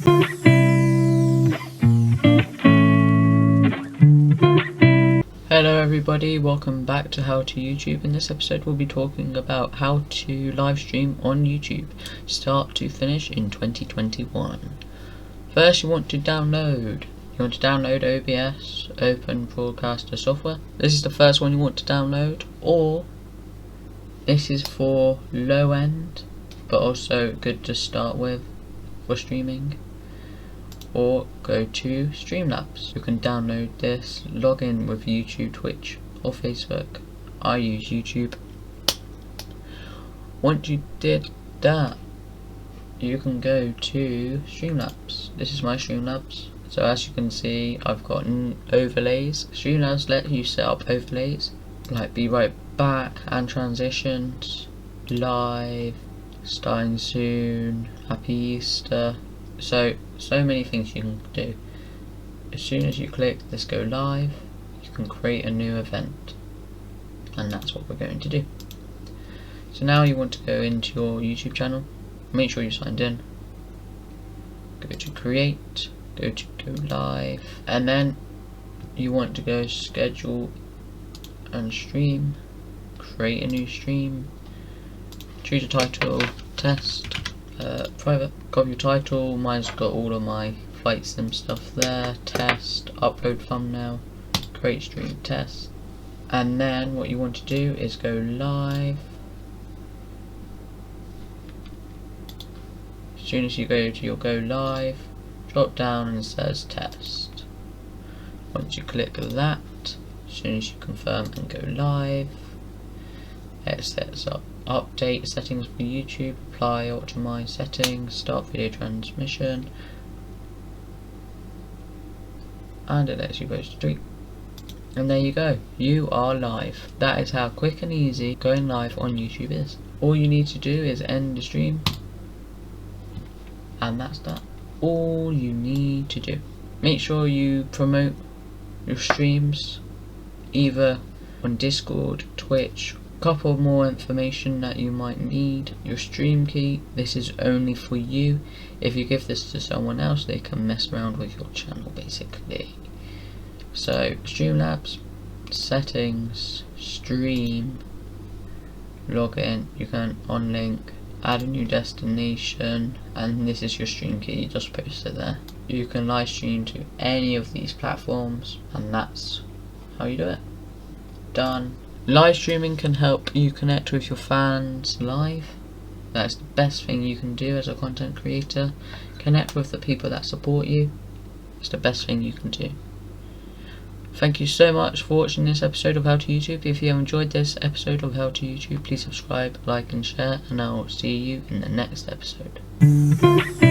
Hello everybody, welcome back to How to YouTube. In this episode we'll be talking about how to live stream on YouTube start to finish in 2021. First you want to download OBS, Open Broadcaster software. This is the first one you want to download, or this is for low end but also good to start with for streaming. Or go to Streamlabs. You can download this, log in with YouTube, Twitch or Facebook. I use YouTube. Once you did that, you can go to Streamlabs. This is my Streamlabs. So as you can see, I've got overlays. Streamlabs let you set up overlays like be right back and transitions, live, starting soon, happy Easter. So many things you can do. As soon as you click this go live, you can create a new event, and that's what we're going to do. So now you want to go into your YouTube channel, make sure you're signed in, go to create, go to go live, and then you want to go schedule and stream, create a new stream, choose a title, test, private, copy your title. Mine's got all of my flight sim stuff there, test, upload thumbnail, create stream, test, and then what you want to do is go live. As soon as you go to your go live, drop down and it says test. Once you click that, as soon as you confirm and go live, it sets up update settings for YouTube, apply, optimize settings, start video transmission, and it lets you go straight. And there you go, you are live. That is how quick and easy going live on YouTube is. All you need to do is end the stream, and that's that. All you need to do. Make sure you promote your streams either on Discord, Twitch, couple more information that you might need, your stream key. This is only for you. If you give this to someone else, they can mess around with your channel basically. So Streamlabs, settings, stream, log in, you can unlink, add a new destination, and this is your stream key, you just post it there. You can live stream to any of these platforms, and that's how you do it. Done. Live streaming can help you connect with your fans live. That's the best thing you can do as a content creator. Connect with the people that support you. It's the best thing you can do. Thank you so much for watching this episode of How to YouTube. If you have enjoyed this episode of How to YouTube, please subscribe, like and share, and I will see you in the next episode.